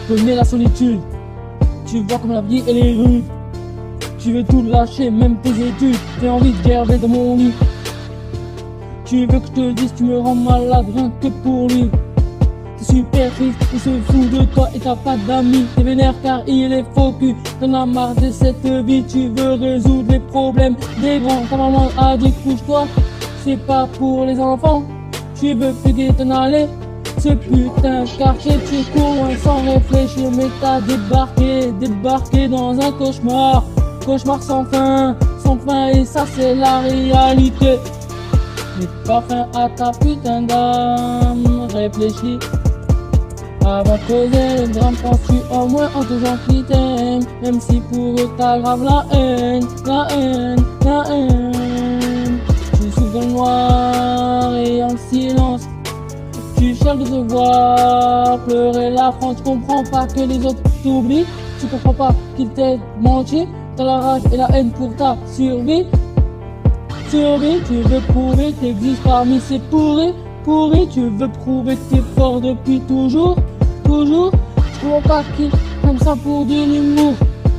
connais la solitude. Tu vois comme la vie elle est rude. Tu veux tout lâcher, même tes études. J'ai envie de gerber dans mon lit. Tu veux que je te dise, tu me rends malade rien que pour lui. T'es super triste, il se fout de toi et t'as pas d'amis. T'es vénère car il est faux cul. T'en as marre de cette vie, tu veux résoudre les problèmes des grands. Ta maman a dit couche-toi, c'est pas pour les enfants. Tu veux fuguer t'en aller. Ce putain de quartier, tu cours loin sans réfléchir, mais t'as débarqué dans un cauchemar. Cauchemar sans fin, et ça c'est la réalité. Mets pas fin à ta putain d'âme, réfléchis. Avant de causer le drame, penses-tu au moins en te gens qui t'aiment. Même si pour eux t'aggraves la haine. Tu souffres dans le noir et en silence. Tu cherches de te voir pleurer la France. Tu comprends pas que les autres t'oublient. Tu comprends pas qu'ils t'aient menti. T'as la rage et la haine pour ta survie. Tu veux prouver que t'existes parmi ces pourris. Tu veux prouver que t'es fort depuis toujours. Tu comprends pas qu'ils comme ça pour de l'humour.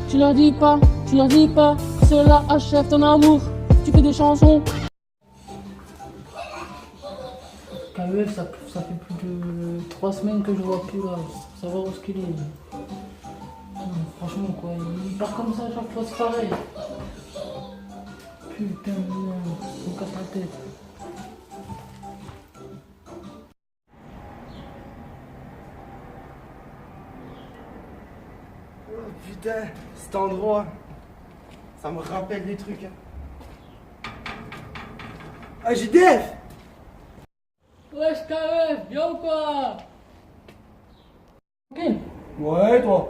Tu leur dis pas que cela achève ton amour. Tu fais des chansons. KEF, ça fait plus de 3 semaines que je vois plus là, pour savoir où est-ce qu'il est. Non, franchement quoi, il part comme ça à chaque fois, c'est pareil. Putain de merde, on me casse la tête. Oh putain, cet endroit, ça me rappelle des trucs. Hein. Ah, JDF! Wesh KEF, viens ou quoi? Tranquille. Ouais, toi?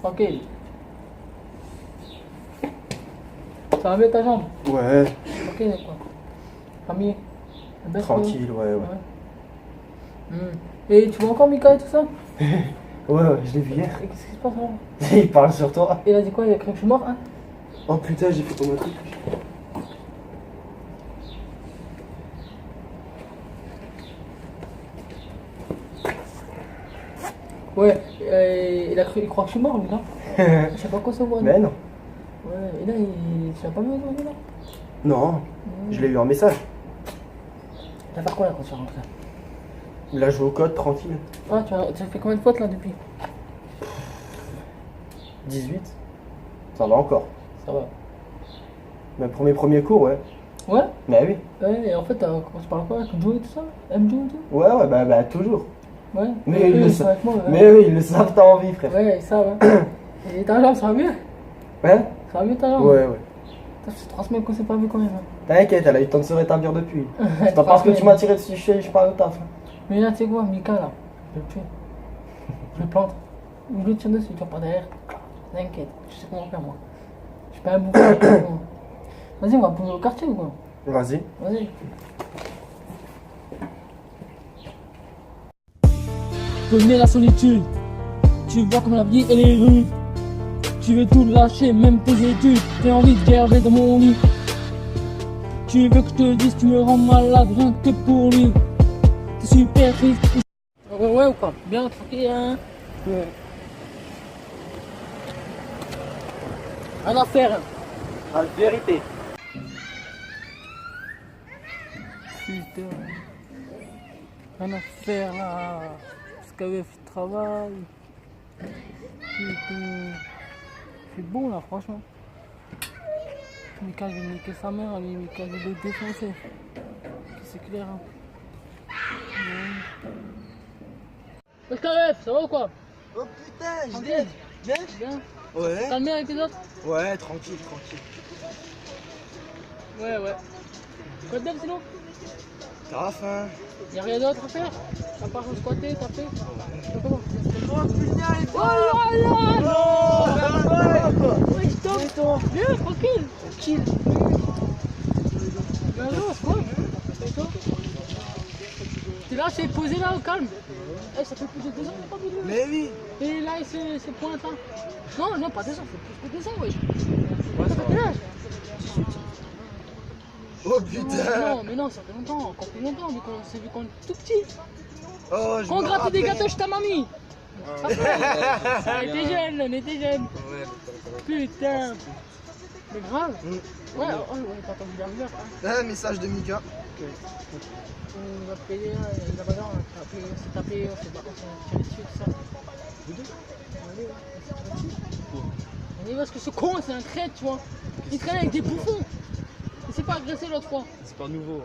Tranquille. Ça va mieux ta jambe? Ouais. Tranquille quoi. Famille? Tranquille, ouais. Et tu vois encore Mika et tout ça? Ouais, je l'ai vu hier. Et qu'est-ce qui se passe là? Il parle sur toi. Il a dit quoi? Il a cru que je suis mort hein? Oh putain, j'ai fait tomber un truc. Ouais, il croit que je suis mort lui là. Je sais pas quoi ça voit. Mais non. Ouais, et là tu l'as pas vu aujourd'hui là? Non, je l'ai eu en message. T'as fait quoi là quand tu es rentré? Il a joué au code tranquille. Ah, tu as fait combien de fautes là depuis? 18. Ça va encore. Ça va. Mais premier cours, ouais. Ouais? Mais oui. Ouais, et en fait, t'as commencé par quoi? Avec Joe et tout ça? M-Joe et tout? Ouais, bah toujours. Ouais. Mais Et ils eux, le ils sont savent. avec moi, ouais. Mais oui, ils le savent, t'as envie, frère. Ouais, ça va. Et ta jambe, ça va mieux? Hein? Ça va mieux ta jambe? Ouais. Ça fait 3 semaines qu'on s'est pas vu quand même. Hein. T'inquiète, elle a eu le temps de se rétablir depuis. C'est pas 3 parce que tu semaines. m'as tiré dessus, je suis pas au taf. Mais là, tu sais quoi, Mika là, je vais le tuer. Je le plante. Je le tire dessus, tu vas pas derrière. T'inquiète, je sais comment faire moi. Je suis pas un bouffon. Vas-y, on va bouger au quartier ou quoi? Vas-y. Vas-y. Connais la solitude. Tu vois comme la vie elle est rude. Tu veux tout lâcher, même tes études. J'ai envie de gerber dans mon lit. Tu veux que je te dise, tu me rends malade rien que pour lui. T'es super triste. Ouais ou quoi? Bien tranquille hein? Ouais. Rien à faire. La vérité. Putain. Rien à faire là. SKEF il travaille. Putain. C'est bon là franchement. Mika je vais niquer sa mère, lui Mika je vais le défoncer. C'est clair hein. SKEF, ça va ou quoi? Oh putain, Tranquille. Bien? Bien. Ouais. T'as le mien avec les autres? Ouais, tranquille. Ouais. Quoi de neuf sinon? Taf, hein? Y'a rien d'autre à faire? À part squatter, taper? Comment? Oh putain, il Oh là là! Non! Oui, stop! Viens, tranquille! Bien joué, c'est quoi? C'est toi? T'es là, c'est posé là, au calme? Eh, ça fait plus de 2 ans qu'on n'a pas vu de lui. Mais oui! Et là, il se pointe là. Non, pas 2 ans, c'est plus que 2 ans, wesh. Ouais, Ça fait quel âge? Oh putain! Mais non, ça fait longtemps, encore plus longtemps, vu qu'on s'est vu quand on est tout petit. Oh, je Quand on me grattait des rappelle. gâteaux chez ta mamie. On était jeunes, on était jeunes. Ouais, Putain. Mais grave. Mm. Ouais, t'as entendu la rumeur, hein. Un message de Mika. On va payer, il a pas d'argent, on s'est tapé, on s'est tiré dessus, tout ça. Vous deux? Ouais, on s'est tiré dessus. Mais parce que ce con, c'est un traître, tu vois. Il traîne avec des bouffons. Il s'est pas agressé l'autre fois. C'est pas nouveau.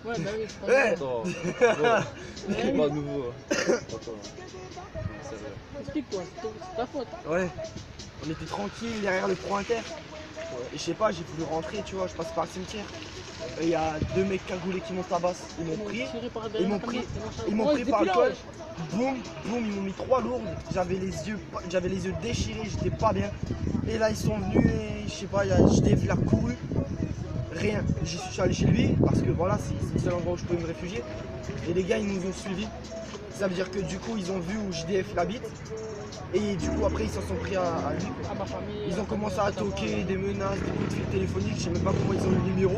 Ouais, bah oui, c'est pas Ouais. Attends, c'est pas nouveau. Attends. Sérieux. Explique-toi, c'est ta faute. Ouais. On était tranquille derrière le pointer. Et je sais pas, j'ai voulu rentrer, tu vois, je passe par le cimetière. Et il y a deux mecs cagoulés qui m'ont tabassé. Ils m'ont pris. Ils m'ont pris, par le col. Boum, boum, ils m'ont mis 3 lourdes. J'avais les yeux déchirés, j'étais pas bien. Et là ils sont venus et je sais pas, il y a JDF, il a couru. Rien. Je suis allé chez lui parce que voilà, c'est le seul endroit où je pouvais me réfugier. Et les gars ils nous ont suivis. Ça veut dire que du coup ils ont vu où JDF il habite. Et du coup après ils s'en sont pris à lui. À ma famille. Ils ont commencé à toquer, des menaces, des coups de fil téléphoniques, je sais même pas comment ils ont eu le numéro.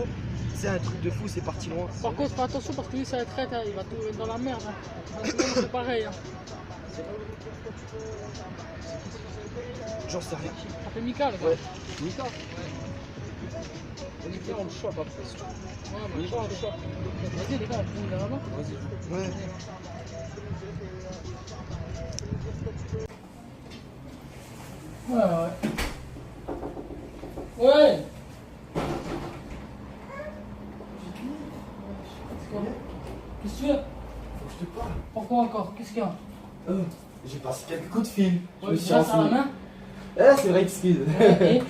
C'est un truc de fou, c'est parti loin. Par contre, fais attention parce que lui, c'est la traite, hein, il va tout mettre dans la merde. Hein. C'est pareil. Hein. J'en sais rien. Ça fait Mika, le gars. Ouais. Mika? On est bien, on le chope après. Ouais, bah, chaud, chaud. Vas-y, les gars, vous voulez vraiment? Vas-y. Ouais. Ouais. Ouais. Qu'est-ce que tu veux? Faut que je te parle. Pourquoi encore? Qu'est-ce qu'il y a? J'ai passé quelques coups de fil. Je me Ouais, suis tu as ça à la renseigné. main? C'est vrai, excuse. Ouais, et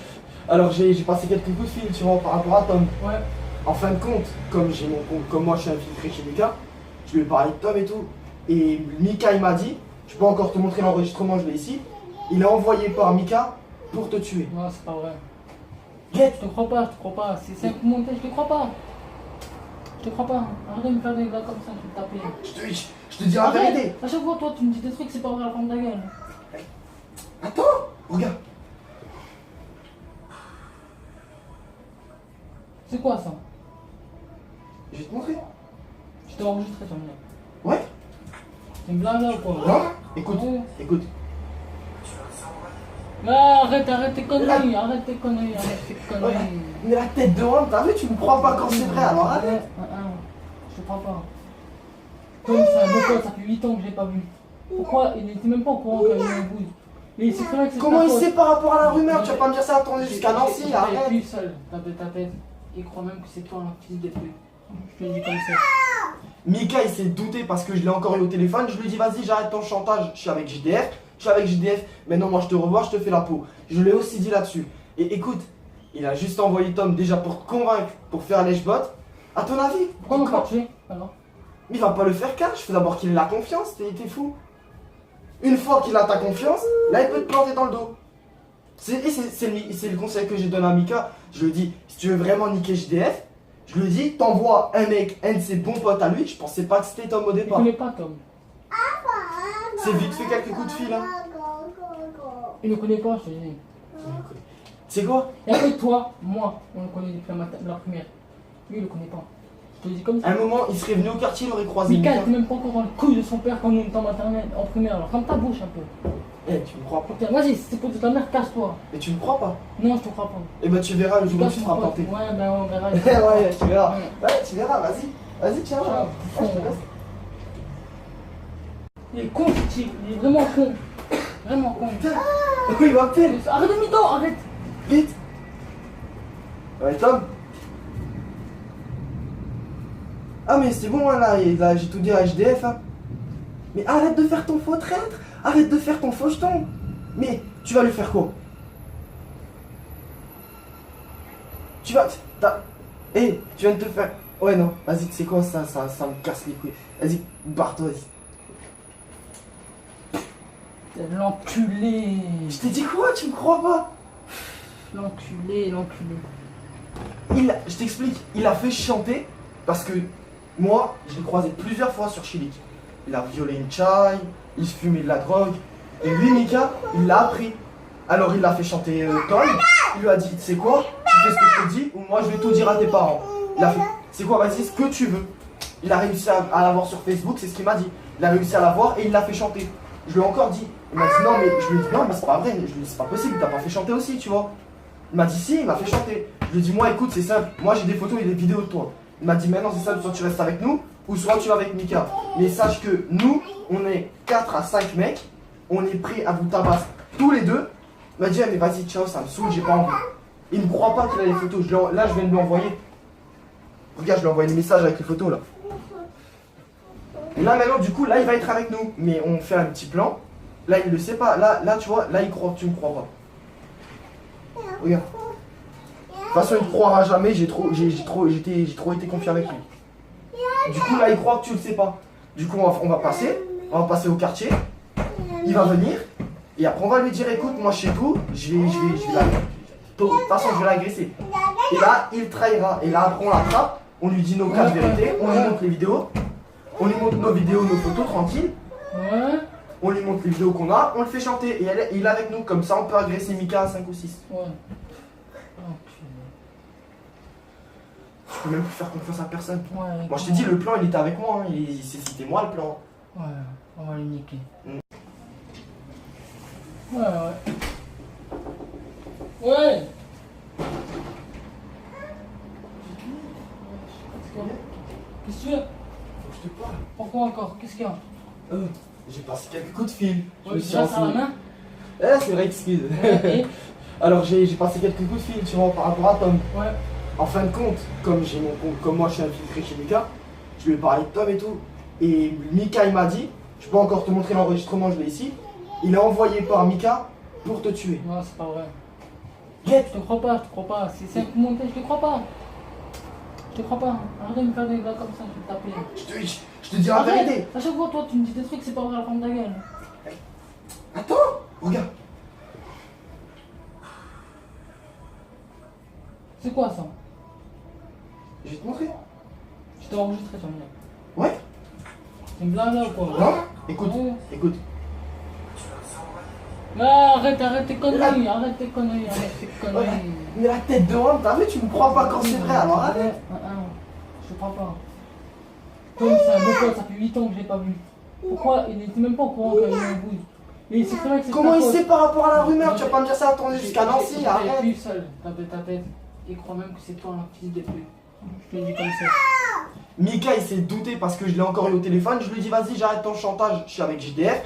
Alors j'ai passé quelques coups de fil, tu vois, par rapport à Tom. ouais. En fin de compte, comme moi je suis infiltré chez Mika, je lui ai parlé de Tom et tout. Et Mika il m'a dit, je peux encore te montrer l'enregistrement, je l'ai ici. Il est envoyé par Mika pour te tuer. Non, c'est pas vrai. Get. Je te crois pas, je te crois pas. C'est un coup monté, je te crois pas. Je te crois pas. Arrête de me faire des gars comme ça, je vais te taper. Je te dis la vérité. Arrête. À chaque fois, toi, tu me dis des trucs, c'est pas vrai, la forme de ta gueule. Attends, regarde. C'est quoi ça? Je vais te montrer. Je t'ai enregistré, toi, mec. Ouais. C'est une blague là ou quoi? Non. Écoute, Ouais. écoute. Ah, arrête tes conneries, arrête tes conneries. Ouais. Mais la tête de honte, t'as vu, tu me crois pas quand c'est vrai, alors arrête. Je te crois pas. Tom, c'est un beau pote, ça fait 8 ans que je l'ai pas vu. Pourquoi? Il n'était même pas au courant qu'il y avait un bout. Mais c'est très vrai que c'est Comment ta il faute. sait par rapport à la rumeur? Tu vas pas me dire ça à tourner jusqu'à Nancy, Il arrête. plus seul, ta tête. Il croit même que c'est toi, un fils de pute. Je te le dis comme ça. Mika il s'est douté parce que je l'ai encore eu au téléphone. Je lui ai dit vas-y j'arrête ton chantage, je suis avec JDF, maintenant moi je te revois, je te fais la peau. Je l'ai aussi dit là-dessus. Et écoute, il a juste envoyé Tom déjà pour te convaincre, pour faire lèche-bot. À ton avis, Pourquoi on va pas tuer alors? il va pas le faire cash, faut d'abord qu'il ait la confiance, t'es fou. Une fois qu'il a ta confiance, là il peut te planter dans le dos. C'est le conseil que j'ai donné à Mika. Je lui dis, si tu veux vraiment niquer JDF, je lui dis, t'envoies un mec, un de ses bons potes à lui. Je pensais pas que c'était Tom au Je départ. connais pas Tom. C'est vite fait quelques coups de fil. Hein. Il ne connaît pas, je te dis. C'est quoi? Et après toi, moi, on le connaît depuis la première. Lui, il le connaît pas. Je te le dis comme À un ça. moment, il serait venu au quartier, il aurait croisé Mika Mika. était même pas encore dans le couille de son père quand nous étions en maternelle, en primaire. Alors ferme ta bouche un peu. Eh, tu me crois pas? Putain, vas-y, si c'est pour de ta mère, casse-toi. Mais tu me crois pas? Non, je te crois pas. Eh ben tu verras le jour où tu Casse seras mon pote. planté. Ouais, ben on verra. Ouais, tu verras. Ouais. Ouais, tu verras, vas-y. Vas-y, tiens. Ah, là. bouffon, Ouais, je te ouais. laisse. Il est con, ce type. Il est vraiment con. Vraiment con. Oui, il m'appelle. Arrête de mytho, arrête. Vite. Ouais, Tom. Ah, mais c'est bon, hein, là j'ai tout dit à HDF. Hein. Mais arrête de faire ton faux traître. Arrête de faire ton faux jeton. Mais tu vas lui faire quoi? Tu vas. Eh, tu viens de te faire. Ouais, non, vas-y, tu sais quoi, ça me casse les couilles. Vas-y, barre-toi, vas-y. L'enculé. Je t'ai dit quoi? Tu me crois pas? L'enculé. Je t'explique, il a fait chanter parce que moi, je l'ai croisé plusieurs fois sur Chilik. Il a violé une chai, il fumait de la drogue. Et lui, Mika, il l'a appris. Alors il l'a fait chanter Tom. Il lui a dit, tu sais quoi? Tu fais ce que je te dis ou moi je vais tout dire à tes parents. Il a fait, c'est quoi? Vas-y, ce que tu veux. Il a réussi à l'avoir sur Facebook, c'est ce qu'il m'a dit. Il a réussi à l'avoir et il l'a fait chanter. Je lui ai encore dit. Il m'a dit non, mais je lui ai dit non, mais c'est pas vrai. Je lui ai dit c'est pas possible, t'as pas fait chanter aussi, tu vois. Il m'a dit si, il m'a fait chanter. Je lui ai dit moi, écoute, c'est simple. Moi, j'ai des photos et des vidéos de toi. Il m'a dit maintenant, c'est simple, soit tu restes avec nous, ou soit tu vas avec Mika. Mais sache que nous, on est 4 à 5 mecs. On est prêts à vous tabasser tous les deux. Il m'a dit, ah, mais vas-y, ciao, ça me saoule, j'ai pas envie. Il ne croit pas qu'il a les photos. Là, je viens de lui envoyer. Regarde, je lui ai envoyé des messages avec les photos là. Et là, maintenant, du coup, là, il va être avec nous. Mais on fait un petit plan. Là, il le sait pas. Là, tu vois, là, il croit que tu me crois pas. Regarde. De toute façon, il ne croira jamais. J'ai trop été confiant avec lui. Du coup, là, il croit que tu le sais pas. Du coup, on va passer au quartier. Il va venir. Et après, on va lui dire, écoute, moi, je sais tout. Je vais de toute façon, je vais l'agresser. Et là, il trahira. Et là, après, on l'attrape. On lui dit nos cas de vérité. On lui montre les vidéos. On lui montre nos vidéos, nos photos, tranquille. Ouais. On lui montre les vidéos qu'on a. On le fait chanter. Et il est avec nous. Comme ça, on peut agresser Mika à 5 ou 6. Ouais. Je peux même plus faire confiance à personne. Ouais. Moi, je t'ai dit, le plan, il était avec moi. Hein. C'était moi le plan. Ouais, on va le niquer. Ouais. Ouais. Qu'est-ce que tu veux? Faut que je te parle. Pourquoi encore? Qu'est-ce qu'il y a? J'ai passé quelques coups de fil. Ouais, tu restes à la main? C'est vrai, excuse. Et Alors, j'ai passé quelques coups de fil, tu vois, par rapport à Tom. ouais. En fin de compte, comme moi je suis infiltré chez Mika, je lui ai parlé de Tom et tout. Et Mika, il m'a dit, je peux encore te montrer l'enregistrement, je l'ai ici. Il est envoyé par Mika pour te tuer. Non, c'est pas vrai. Get. Je te crois pas, C'est un coup monté, je te crois pas. Je te crois pas. Arrête de me faire des gars comme ça, je vais t'appeler. Je te dis la Arrête. vérité. À chaque fois, toi, tu me dis des trucs, c'est pas vrai, la femme de ta gueule. Attends, regarde. C'est quoi ça? Je vais te montrer. Je t'ai enregistré sur le Ouais. C'est une blague là ou quoi? Non. Écoute, Ouais. écoute. Mais arrête tes conneries, arrête tes conneries. Mais la tête de honte, t'as vu, tu me crois pas quand c'est vrai, alors arrête. Je te crois pas. Tom, c'est un beau pote, ça fait 8 ans que je l'ai pas vu. Pourquoi? Il n'était même pas au courant qu'il y avait un bouille. Mais c'est vrai que c'est Comment il sait par rapport à la rumeur? Tu vas pas me dire ça à tourner jusqu'à Nancy, arrête. Plus seul, ta tête. Il croit même que c'est toi un fils de pute. Je te le dis comme ça. Mika, il s'est douté parce que je l'ai encore eu au téléphone. Je lui ai dit, vas-y, j'arrête ton chantage. Je suis avec JDF.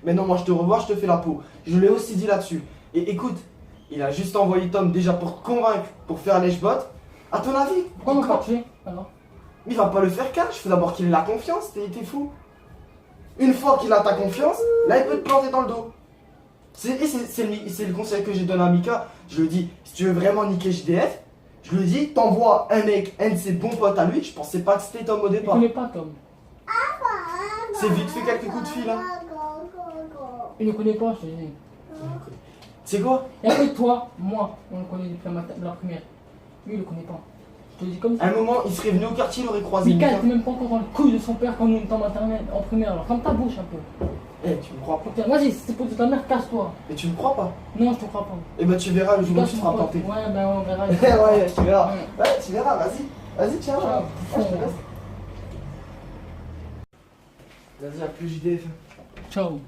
Maintenant, moi, je te revois, je te fais la peau. Je lui ai aussi dit là-dessus. Et écoute, il a juste envoyé Tom déjà pour te convaincre, pour faire lèche-bot. À ton avis? Pourquoi on va pas tuer alors? Il va pas le faire cash. Il faut d'abord qu'il ait la confiance. T'es fou. Une fois qu'il a ta confiance, là, il peut te planter dans le dos. C'est le conseil que j'ai donné à Mika. Je lui dis, si tu veux vraiment niquer JDF, je lui dis, t'envoies un mec, un de ses bons potes à lui. Je pensais pas que c'était Tom au Je départ. connais pas Tom. C'est vite fait quelques coups de fil. Hein. Il ne connaît pas, je te dis. C'est quoi? Et après toi, moi, on le connaît depuis la première. Lui, il le connaît pas. Je te dis comme ça. À un moment, il serait venu au quartier, il aurait croisé Mika Mika. était même pas encore dans le couille de son père quand nous étions en maternelle, en primaire. Alors ferme ta bouche un peu. Eh, tu me crois pas? Putain, vas-y, si c'est pour ta mère, casse-toi. Mais tu me crois pas? Non, je te crois pas. Eh ben tu verras le jour où tu te feras Ouais, planter. ben on verra. Ouais, tu verras. Ouais. Ouais, tu verras, vas-y. Vas-y, tiens. Ciao. Je te laisse. Vas-y, à plus JDF. Ciao.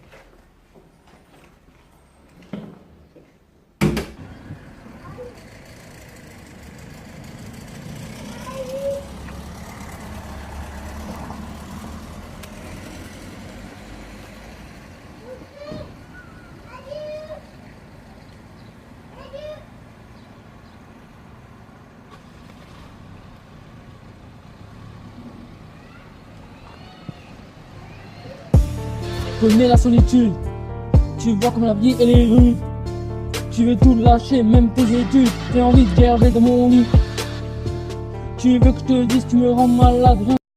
Connais la solitude, tu vois comme la vie elle est rude. Tu veux tout lâcher, même tes études. J'ai envie de garder dans mon lit. Tu veux que je te dise, tu me rends malade.